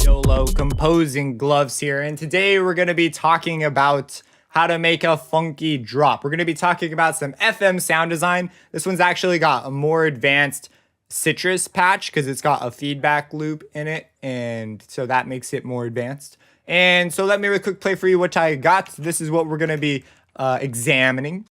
YOLO Composing Gloves here, and today we're going to be talking about how to make a funky drop. We're going to be talking about some FM sound design. This one's actually got a more advanced citrus patch because it's got a feedback loop in it, and so that makes it more advanced. And so let me really quick play for you what I got. This is what we're going to be examining.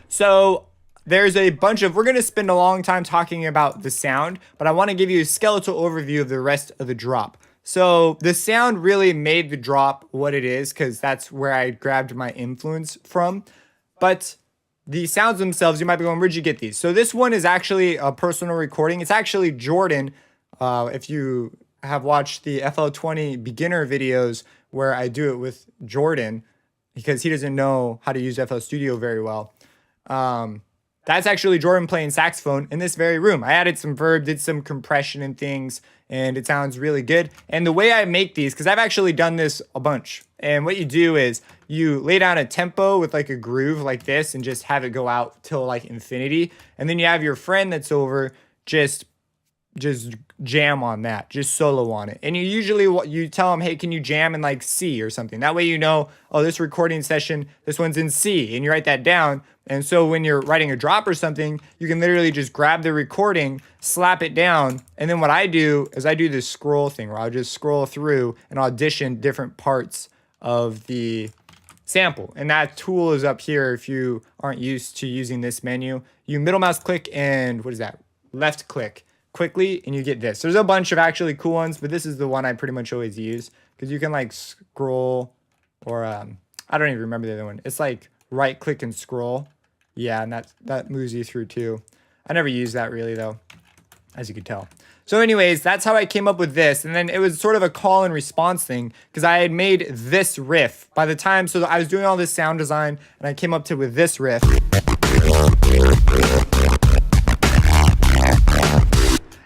So there's a bunch of, we're going to spend a long time talking about the sound, but I want to give you a skeletal overview of the rest of the drop. So the sound really made the drop what it is because that's where I grabbed my influence from. But the sounds themselves, you might be going, where'd you get these? So this one is actually a personal recording. It's actually Jordan. If you have watched the FL20 beginner videos where I do it with Jordan because he doesn't know how to use FL Studio very well. That's actually Jordan playing saxophone in this very room. I added some verb, did some compression and things, and it sounds really good. And the way I make these, because I've actually done this a bunch, and what you do is you lay down a tempo with like a groove like this and just have it go out till like infinity. And then you have your friend that's over just jam on that, just solo on it. And you usually, you tell them, hey, can you jam in like C or something? That way you know, oh, this recording session, this one's in C, and you write that down. And so when you're writing a drop or something, you can literally just grab the recording, slap it down. And then what I do is I do this scroll thing where I'll just scroll through and audition different parts of the sample. And that tool is up here if you aren't used to using this menu. You middle mouse click and what is that? Left click quickly and you get this. There's a bunch of actually cool ones, but this is the one I pretty much always use because you can like scroll or I don't even remember the other one. It's like right click and scroll. Yeah, and that moves you through too. I never use that really though, as you could tell. So anyways, that's how I came up with this. And then it was sort of a call and response thing because I had made this riff by the time. So I was doing all this sound design and I came up to with this riff.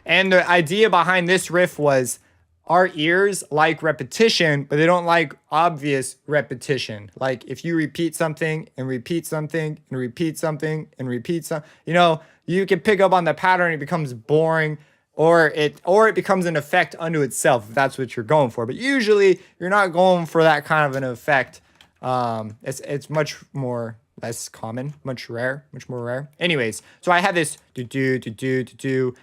And the idea behind this riff was our ears like repetition, but they don't like obvious repetition. Like if you repeat something and repeat something and repeat something and repeat something, you know, you can pick up on the pattern. It becomes boring or it becomes an effect unto itself if that's what you're going for. But usually you're not going for that kind of an effect. It's much more less common, much more rare. Anyways, so I had this do.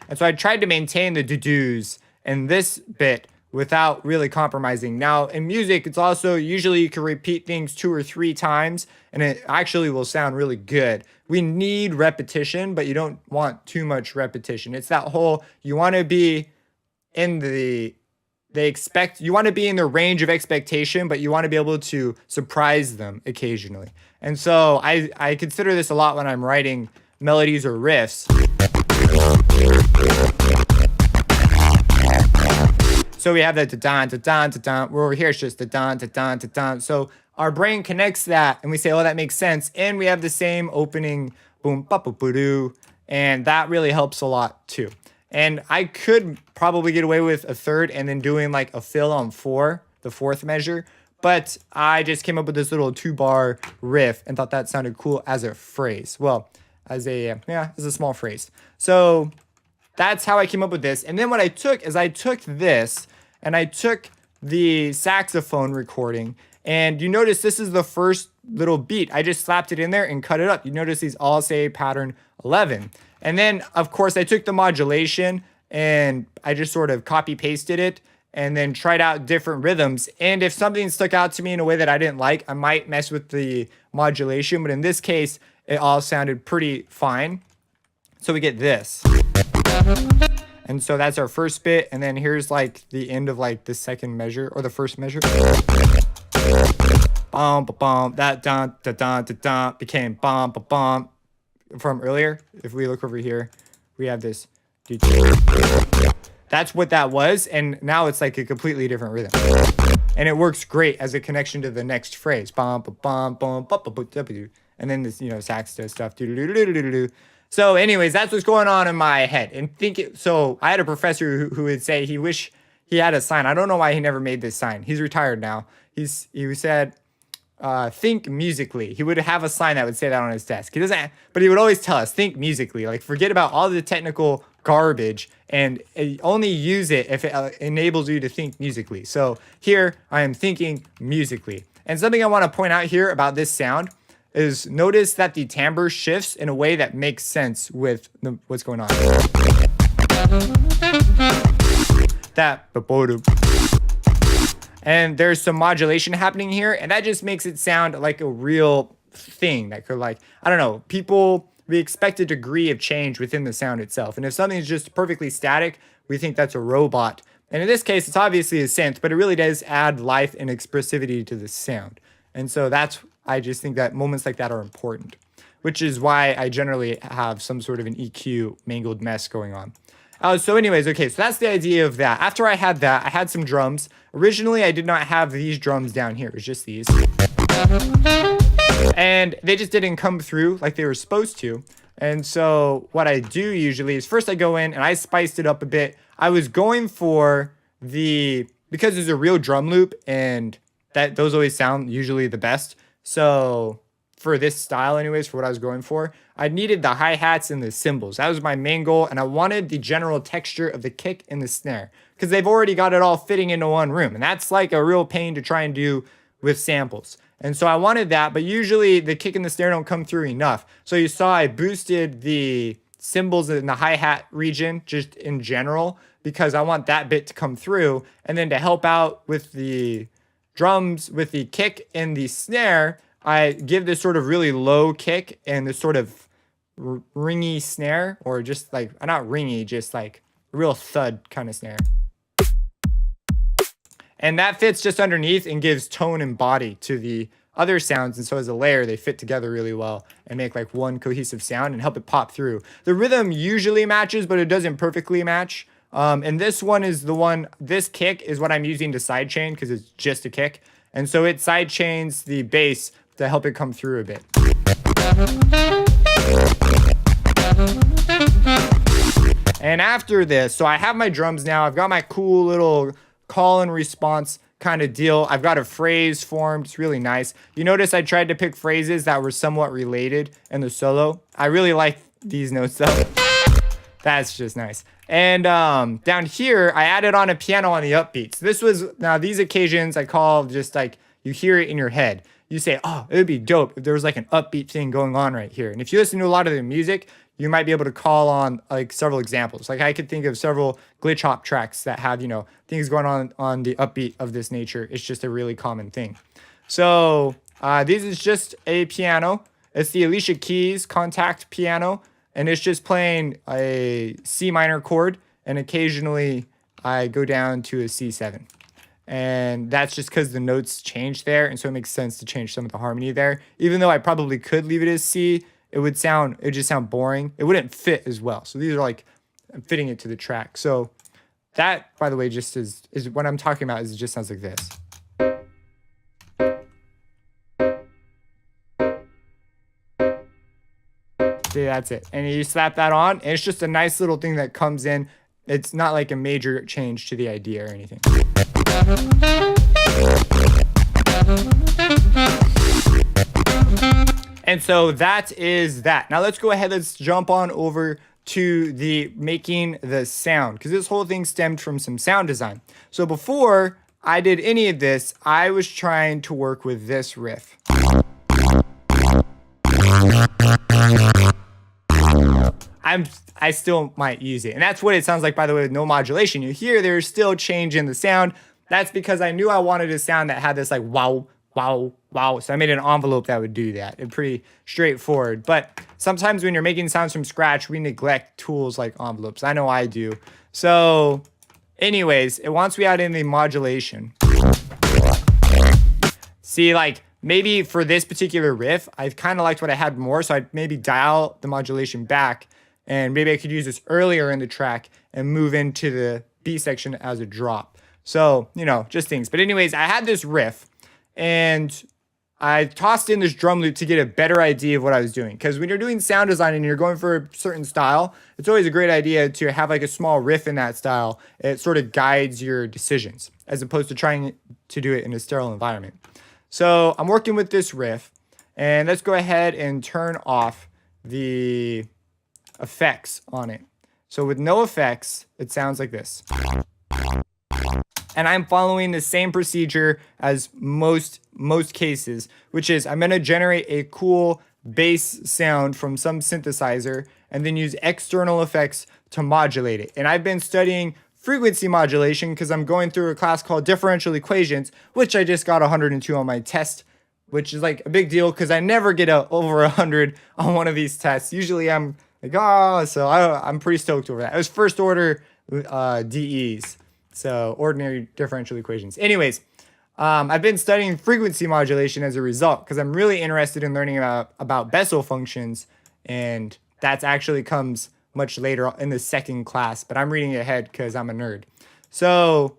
And so I tried to maintain the do-dos in this bit without really compromising. Now in music, it's also usually you can repeat things 2 or 3 times and it actually will sound really good. We need repetition, but you don't want too much repetition. It's that whole, you want to be in you want to be in the range of expectation, but you want to be able to surprise them occasionally. And so I consider this a lot when I'm writing melodies or riffs. So we have the da-dan, da-dan, da-dan. We're over here, it's just da-dan, da-dan, da-dan. So our brain connects that and we say, oh, that makes sense. And we have the same opening boom, ba-ba-ba-doo. And that really helps a lot too. And I could probably get away with a third and then doing like a fill on 4, the 4th measure. But I just came up with this little 2-bar riff and thought that sounded cool as a phrase. Well, as a small phrase. So that's how I came up with this. And then what I took is I took this and I took the saxophone recording. And you notice this is the first little beat. I just slapped it in there and cut it up. You notice these all say pattern 11. And then, of course, I took the modulation and I just sort of copy pasted it and then tried out different rhythms. And if something stuck out to me in a way that I didn't like, I might mess with the modulation. But in this case, it all sounded pretty fine. So we get this. And so that's our first bit. And then here's like the end of like the second measure or the first measure. Bum, ba, bum, that dun, da, dun, da, dun, became bum, ba, bum from earlier. If we look over here, we have this. That's what that was. And now it's like a completely different rhythm. And it works great as a connection to the next phrase. Bum, ba, bum, bum, ba, ba, ba, and then this, sax does stuff. So anyways, that's what's going on in my head. And so I had a professor who would say he wish he had a sign. I don't know why he never made this sign. He's retired now. He said, think musically. He would have a sign that would say that on his desk. He doesn't, but he would always tell us, think musically. Like, forget about all the technical garbage and only use it if it enables you to think musically. So here I am thinking musically. And something I want to point out here about this sound is notice that the timbre shifts in a way that makes sense with what's going on. And there's some modulation happening here, and that just makes it sound like a real thing that could, like, I don't know, we expect a degree of change within the sound itself. And if something's just perfectly static, we think that's a robot. And in this case, it's obviously a synth, but it really does add life and expressivity to the sound. And so I just think that moments like that are important, which is why I generally have some sort of an EQ mangled mess going on. So anyways, okay, so that's the idea of that. After I had that, I had some drums. Originally, I did not have these drums down here. It was just these. And they just didn't come through like they were supposed to. And so what I do usually is first I go in and I spiced it up a bit. I was going for because there's a real drum loop and those always sound usually the best. So for this style anyways, for what I was going for, I needed the hi-hats and the cymbals. That was my main goal, and I wanted the general texture of the kick and the snare because they've already got it all fitting into one room, and that's like a real pain to try and do with samples. And so I wanted that, but usually the kick and the snare don't come through enough. So you saw I boosted the cymbals in the hi-hat region just in general because I want that bit to come through, and then to help out with the drums, with the kick and the snare, I give this sort of really low kick and this sort of ringy snare, or just like, not ringy, just like real thud kind of snare. And that fits just underneath and gives tone and body to the other sounds. And so as a layer, they fit together really well and make like one cohesive sound and help it pop through. The rhythm usually matches, but it doesn't perfectly match. And this one is this kick is what I'm using to sidechain because it's just a kick. And so it sidechains the bass to help it come through a bit. And after this, so I have my drums now. I've got my cool little call and response kind of deal. I've got a phrase formed. It's really nice. You notice I tried to pick phrases that were somewhat related in the solo. I really like these notes though. That's just nice. And down here, I added on a piano on the upbeats. Now these occasions I call just like, you hear it in your head. You say, oh, it would be dope if there was like an upbeat thing going on right here. And if you listen to a lot of the music, you might be able to call on like several examples. Like I could think of several glitch hop tracks that have, things going on the upbeat of this nature. It's just a really common thing. So this is just a piano. It's the Alicia Keys Contact piano. And it's just playing a C minor chord. And occasionally I go down to a C7. And that's just because the notes change there. And so it makes sense to change some of the harmony there. Even though I probably could leave it as C, it would just sound boring. It wouldn't fit as well. So these are like, I'm fitting it to the track. So that, by the way, just is what I'm talking about. Is it just sounds like this. See, that's it. And you slap that on, and it's just a nice little thing that comes in. It's not like a major change to the idea or anything. And so that is that. Now let's go ahead. Let's jump on over to the making the sound, because this whole thing stemmed from some sound design. So before I did any of this, I was trying to work with this riff. I still might use it. And that's what it sounds like, by the way, with no modulation. You hear there's still change in the sound. That's because I knew I wanted a sound that had this like wow, wow, wow. So I made an envelope that would do that. It's pretty straightforward. But sometimes when you're making sounds from scratch, we neglect tools like envelopes. I know I do. So anyways, it wants me out in the modulation. See, like maybe for this particular riff, I kind of liked what I had more. So I'd maybe dial the modulation back. And maybe I could use this earlier in the track and move into the B section as a drop. So, just things. But anyways, I had this riff, and I tossed in this drum loop to get a better idea of what I was doing. Because when you're doing sound design and you're going for a certain style, it's always a great idea to have like a small riff in that style. It sort of guides your decisions as opposed to trying to do it in a sterile environment. So I'm working with this riff, and let's go ahead and turn off the effects on it. So with no effects, it sounds like this. And I'm following the same procedure as most cases, which is I'm going to generate a cool bass sound from some synthesizer and then use external effects to modulate it. And I've been studying frequency modulation because I'm going through a class called differential equations, which I just got 102 on my test, which is like a big deal because I never get over 100 on one of these tests. Usually I'm like, oh, so I'm pretty stoked over that. It was first order DEs. So ordinary differential equations. Anyways, I've been studying frequency modulation as a result because I'm really interested in learning about Bessel functions, and that actually comes much later in the second class, but I'm reading ahead because I'm a nerd. So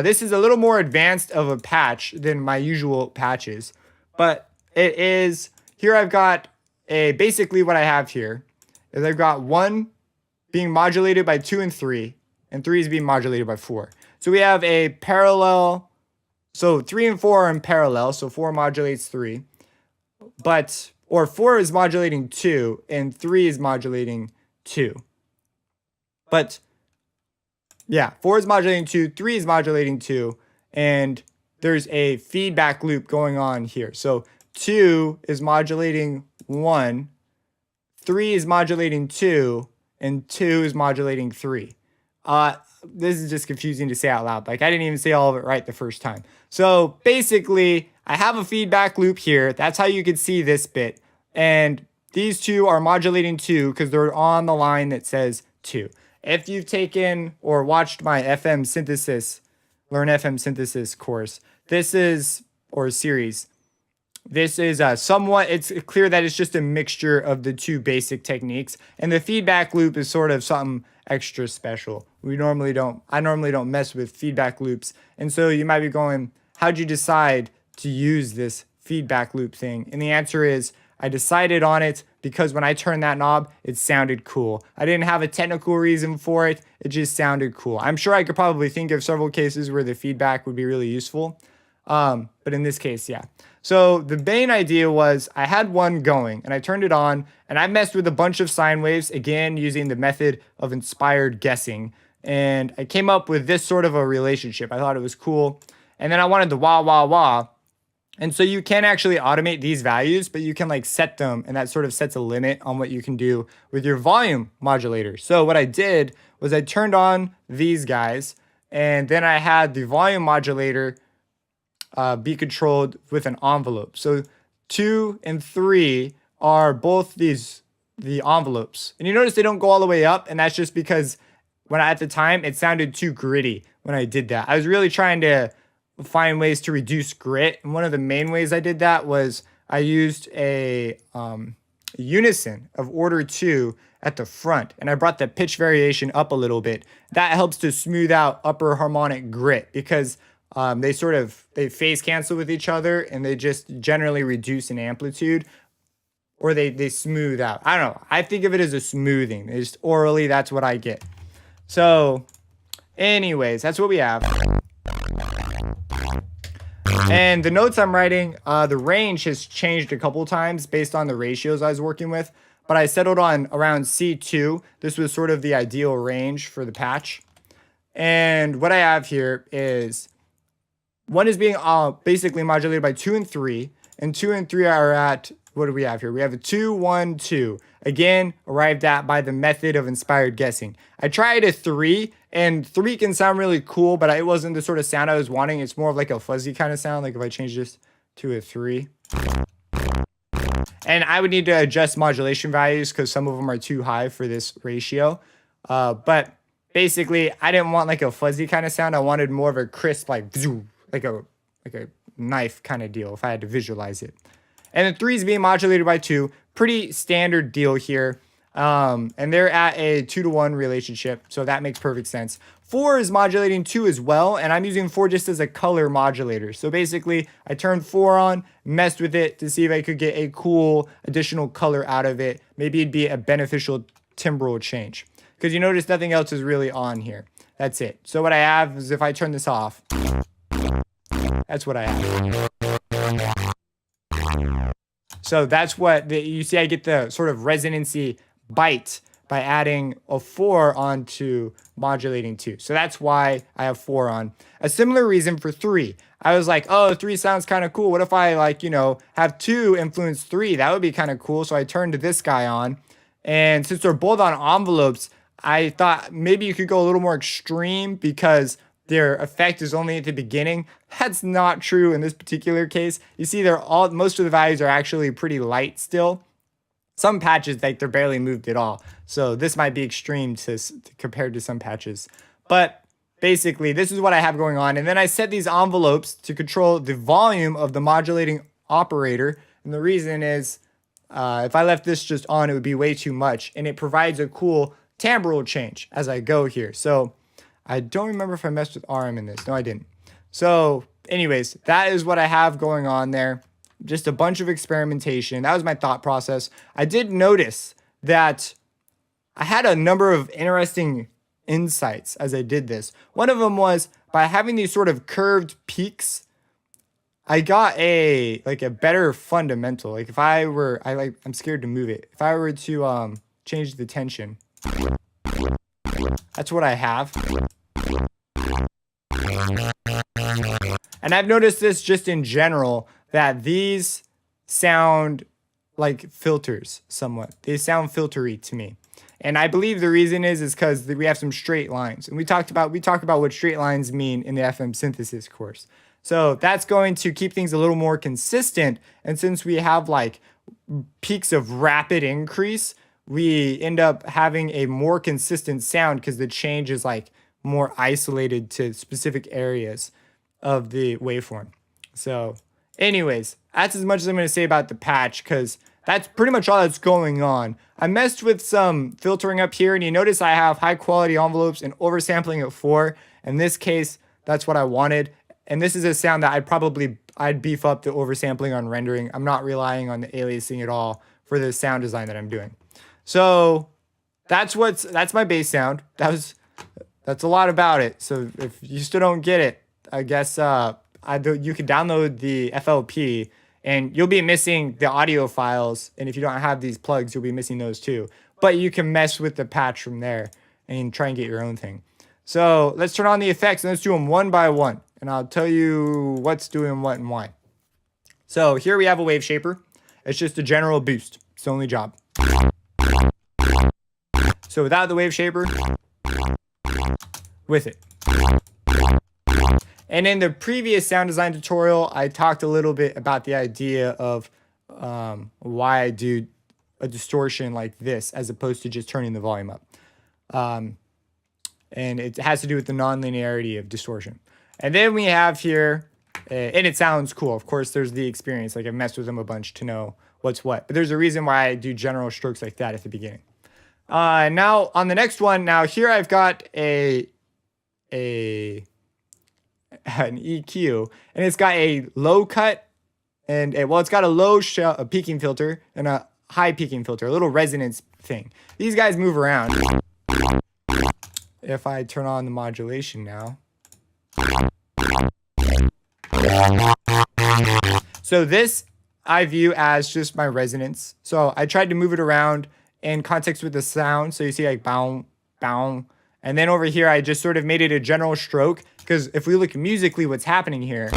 this is a little more advanced of a patch than my usual patches, but it is, here I've got basically what I have here is I've got 1 being modulated by 2 and 3, and 3 is being modulated by 4. So we have a parallel, so 3 and 4 are in parallel, so 4 modulates 3, or 4 is modulating 2, and 3 is modulating 2. But, yeah, 4 is modulating 2, 3 is modulating 2, and there's a feedback loop going on here. So 2 is modulating 1, 3 is modulating 2, and 2 is modulating 3. This is just confusing to say out loud. Like I didn't even say all of it right the first time. So basically I have a feedback loop here. That's how you can see this bit. And these two are modulating 2 because they're on the line that says 2. If you've taken or watched my FM synthesis, Learn FM synthesis course, or series, this is somewhat, it's clear that it's just a mixture of the two basic techniques. And the feedback loop is sort of something extra special. I normally don't mess with feedback loops. And so you might be going, how'd you decide to use this feedback loop thing? And the answer is, I decided on it because when I turned that knob, it sounded cool. I didn't have a technical reason for it. It just sounded cool. I'm sure I could probably think of several cases where the feedback would be really useful. But in this case, yeah. So the main idea was I had one going and I turned it on and I messed with a bunch of sine waves, again, using the method of inspired guessing. And I came up with this sort of a relationship. I thought it was cool. And then I wanted the wah, wah, wah. And so you can actually automate these values, but you can like set them, and that sort of sets a limit on what you can do with your volume modulator. So what I did was I turned on these guys, and then I had the volume modulator be controlled with an envelope. So 2 and 3 are both the envelopes. And you notice they don't go all the way up, and that's just because at the time, it sounded too gritty when I did that. I was really trying to find ways to reduce grit, and one of the main ways I did that was I used a unison of order 2 at the front, and I brought the pitch variation up a little bit. That helps to smooth out upper harmonic grit because they phase cancel with each other, and they just generally reduce in amplitude, or they smooth out. I don't know. I think of it as a smoothing. It's just orally, that's what I get. So anyways, that's what we have. And the notes I'm writing, the range has changed a couple times based on the ratios I was working with, but I settled on around C2. This was sort of the ideal range for the patch. And what I have here is 1 is being basically modulated by 2 and 3, and 2 and 3 are at, what do we have here? We have a 2, 1, 2. Again, arrived at by the method of inspired guessing. I tried a 3, and 3 can sound really cool, but it wasn't the sort of sound I was wanting. It's more of like a fuzzy kind of sound, like if I change this to a 3. And I would need to adjust modulation values because some of them are too high for this ratio. But basically, I didn't want like a fuzzy kind of sound. I wanted more of a crisp, like a knife kind of deal if I had to visualize it. And the 3 is being modulated by 2. Pretty standard deal here. And they're at a 2-to-1 relationship, so that makes perfect sense. 4 is modulating 2 as well, and I'm using 4 just as a color modulator. So basically, I turned 4 on, messed with it to see if I could get a cool additional color out of it. Maybe it'd be a beneficial timbral change. Because you notice nothing else is really on here. That's it. So what I have is if I turn this off, that's what I have. So that's what you see. I get the sort of resonancy bite by adding a 4 onto modulating 2. So that's why I have 4 on. A similar reason for 3. I was like, oh, 3 sounds kind of cool. What if I like, have 2 influence 3? That would be kind of cool. So I turned this guy on. And since they're both on envelopes, I thought maybe you could go a little more extreme because their effect is only at the beginning. That's not true in this particular case. You see, most of the values are actually pretty light still. Some patches, like they're barely moved at all. So this might be extreme compared to some patches. But basically, this is what I have going on. And then I set these envelopes to control the volume of the modulating operator. And the reason is, if I left this just on, it would be way too much. And it provides a cool timbral change as I go here. So I don't remember if I messed with RM in this. No, I didn't. So anyways, that is what I have going on there. Just a bunch of experimentation. That was my thought process. I did notice that I had a number of interesting insights as I did this. One of them was by having these sort of curved peaks, I got a better fundamental. Like if I'm scared to move it. If I were to change the tension, that's what I have. And I've noticed this just in general, that these sound like filters somewhat. They sound filtery to me. And I believe the reason is because we have some straight lines. And we talk about what straight lines mean in the FM synthesis course. So that's going to keep things a little more consistent. And since we have like peaks of rapid increase, we end up having a more consistent sound because the change is like more isolated to specific areas of the waveform. So anyways, that's as much as I'm going to say about the patch because that's pretty much all that's going on. I messed with some filtering up here, and you notice I have high quality envelopes and oversampling at 4. In this case, that's what I wanted. And this is a sound that I'd beef up the oversampling on rendering. I'm not relying on the aliasing at all for the sound design that I'm doing. So that's my bass sound. That's a lot about it. So if you still don't get it, I guess you could download the FLP and you'll be missing the audio files. And if you don't have these plugs, you'll be missing those too. But you can mess with the patch from there and try and get your own thing. So let's turn on the effects and let's do them one by one. And I'll tell you what's doing what and why. So here we have a wave shaper. It's just a general boost. It's the only job. So without the wave shaper, with it. And in the previous sound design tutorial, I talked a little bit about the idea of why I do a distortion like this as opposed to just turning the volume up. And it has to do with the nonlinearity of distortion. And then we have here, and it sounds cool. Of course, there's the experience. Like I've messed with them a bunch to know what's what. But there's a reason why I do general strokes like that at the beginning. Now on the next one, now here I've got an EQ, and it's got a low cut and it's got a low a peaking filter and a high peaking filter, a little resonance thing. These guys move around. If I turn on the modulation now. So this I view as just my resonance. So I tried to move it around in context with the sound. So you see like bow, bow. And then over here, I just sort of made it a general stroke. Because if we look musically, what's happening here,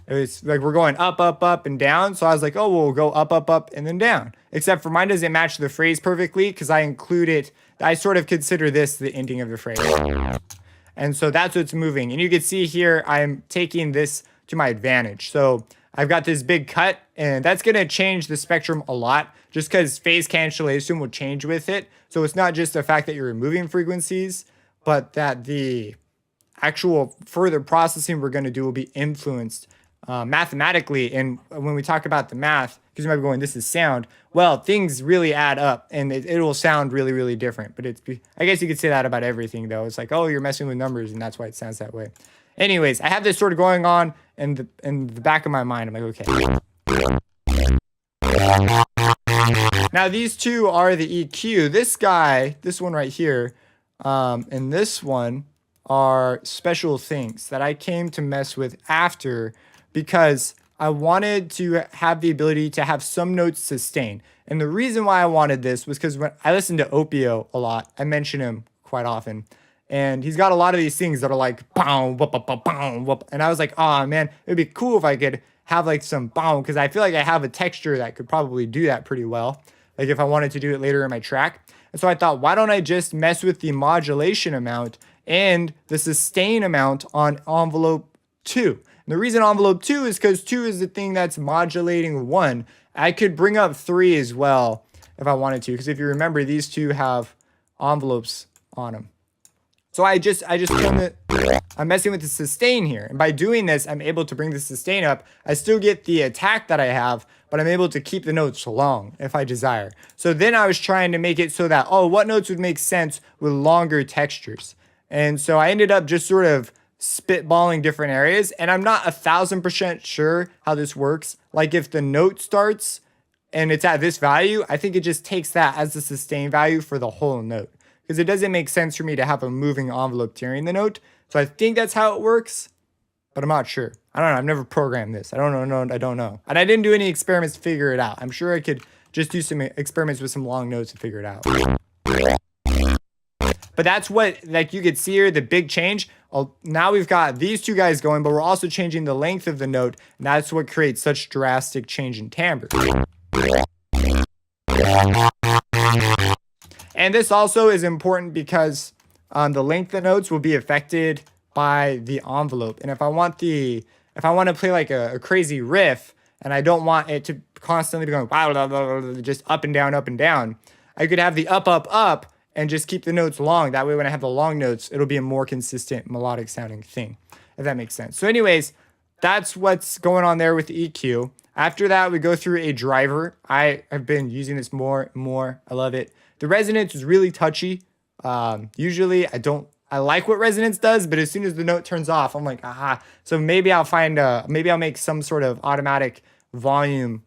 it's like we're going up, up, up, and down. So I was like, oh, we'll go up, up, up, and then down. Except for mine doesn't match the phrase perfectly because I include it. I sort of consider this the ending of the phrase. And so that's what's moving. And you can see here, I'm taking this to my advantage. So I've got this big cut, and that's going to change the spectrum a lot just because phase cancellation will change with it. So it's not just the fact that you're removing frequencies, but that the actual further processing we're going to do will be influenced mathematically, and when we talk about the math, because you might be going, this is sound. Well, things really add up, and it will sound really, really different. But I guess you could say that about everything, though. It's like, oh, you're messing with numbers, and that's why it sounds that way. Anyways, I have this sort of going on in the back of my mind. I'm like, okay. Now, these two are the EQ. This guy, this one right here, and this one are special things that I came to mess with after, because I wanted to have the ability to have some notes sustain. And the reason why I wanted this was because when I listen to Opio a lot, I mention him quite often. And he's got a lot of these things that are like, bow, whoop, whoop, bow, whoop. And I was like, oh man, it'd be cool if I could have like some bow, because I feel like I have a texture that could probably do that pretty well. Like if I wanted to do it later in my track. And so I thought, why don't I just mess with the modulation amount and the sustain amount on envelope 2. And the reason envelope 2 is because 2 is the thing that's modulating 1. I could bring up 3 as well if I wanted to, because if you remember, these two have envelopes on them. So I just I'm messing with the sustain here. And by doing this, I'm able to bring the sustain up. I still get the attack that I have, but I'm able to keep the notes long if I desire. So then I was trying to make it so that, oh, what notes would make sense with longer textures? And so I ended up just sort of spitballing different areas, and I'm not 1,000% sure how this works. Like if the note starts and it's at this value, I think it just takes that as the sustain value for the whole note, because it doesn't make sense for me to have a moving envelope during the note. So I think that's how it works, but I'm not sure. I don't know. I've never programmed this. I don't know. And I didn't do any experiments to figure it out. I'm sure I could just do some experiments with some long notes to figure it out. But that's what, like you could see here, the big change. Now we've got these two guys going, but we're also changing the length of the note. And that's what creates such drastic change in timbre. And this also is important because the length of notes will be affected by the envelope. And if I want to play like a crazy riff, and I don't want it to constantly be going blah, blah, blah, blah, just up and down, I could have the up, and just keep the notes long. That way, when I have the long notes, it'll be a more consistent melodic sounding thing, if that makes sense. So anyways, that's what's going on there with the EQ. After that, we go through a driver. I have been using this more and more. I love it. The resonance is really touchy. Usually I like what resonance does, but as soon as the note turns off, I'm like, aha. So maybe I'll make some sort of automatic volume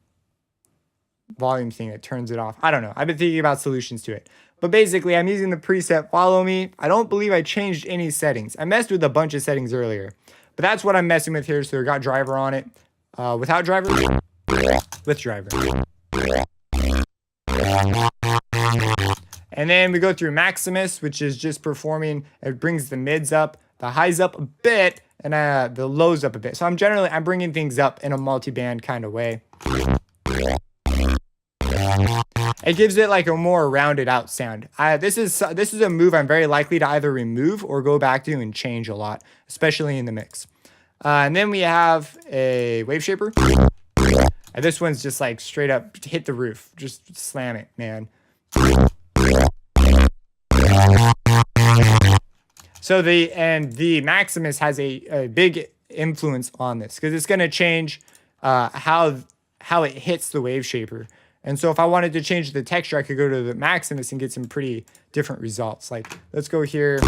thing that turns it off. I don't know. I've been thinking about solutions to it. But basically, I'm using the preset Follow Me. I don't believe I changed any settings. I messed with a bunch of settings earlier. But that's what I'm messing with here. So we got driver on it. Without driver? With driver. And then we go through Maximus, which is just performing. It brings the mids up, the highs up a bit, and the lows up a bit. So I'm bringing things up in a multi-band kind of way. It gives it like a more rounded out sound. This is a move I'm very likely to either remove or go back to and change a lot, especially in the mix. And then we have a wave shaper. And this one's just like straight up hit the roof. Just slam it, man. So the Maximus has a big influence on this, because it's going to change how it hits the wave shaper. And so if I wanted to change the texture, I could go to the Maximus and get some pretty different results. Like, let's go here.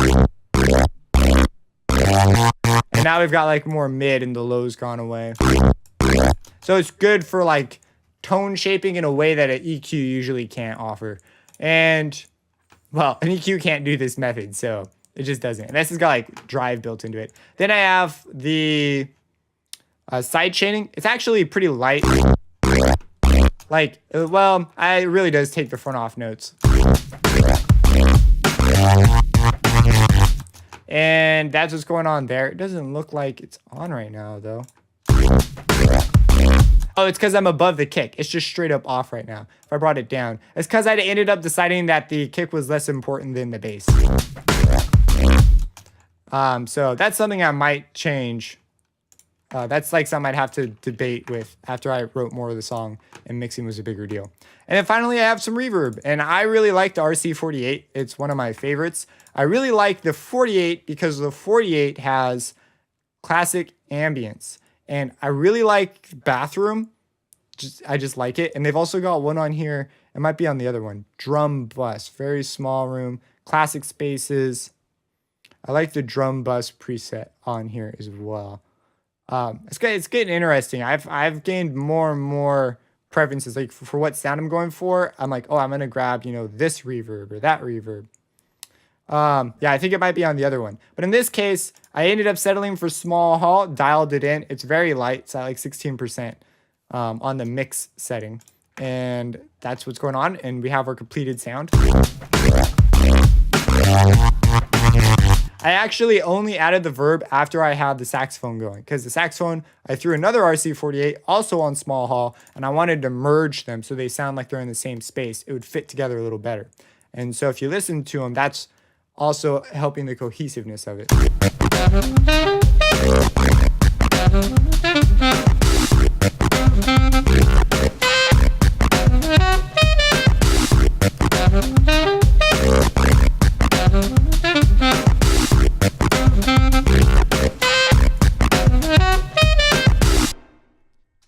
And now we've got like more mid and the low's gone away. So it's good for like tone shaping in a way that an EQ usually can't offer. And, well, an EQ can't do this method, so it just doesn't. And this has got like drive built into it. Then I have the side chaining. It's actually pretty light. Like, well, it really does take the front off notes. And that's what's going on there. It doesn't look like it's on right now, though. Oh, it's because I'm above the kick. It's just straight up off right now. If I brought it down, it's because I ended up deciding that the kick was less important than the bass. So that's something I might change. That's like something I'd have to debate with after I wrote more of the song and mixing was a bigger deal. And then finally, I have some reverb. And I really like the RC48. It's one of my favorites. I really like the 48 because the 48 has classic ambience. And I really like bathroom. I just like it. And they've also got one on here. It might be on the other one. Drum bus, very small room, classic spaces. I like the drum bus preset on here as well. It's getting interesting. I've gained more and more preferences. Like for what sound I'm going for, I'm like, oh, I'm gonna grab, you know, this reverb or that reverb. Yeah, I think it might be on the other one. But in this case, I ended up settling for small hall, dialed it in. It's very light. It's at like 16% on the mix setting. And that's what's going on. And we have our completed sound. I actually only added the verb after I had the saxophone going, because the saxophone, I threw another RC48 also on small hall, and I wanted to merge them so they sound like they're in the same space. It would fit together a little better. And so if you listen to them, that's also helping the cohesiveness of it.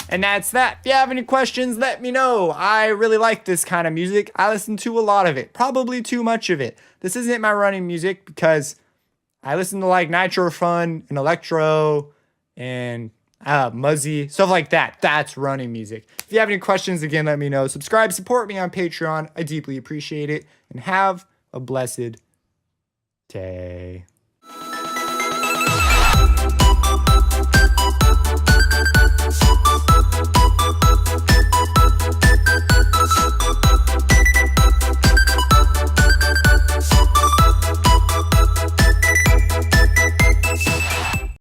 And that's that. If you have any questions, let me know. I really like this kind of music. I listen to a lot of it, probably too much of it. This isn't my running music because I listen to like Nitro Fun and Electro and Muzzy, stuff like that. That's running music. If you have any questions, again, let me know. Subscribe, support me on Patreon. I deeply appreciate it. And have a blessed day.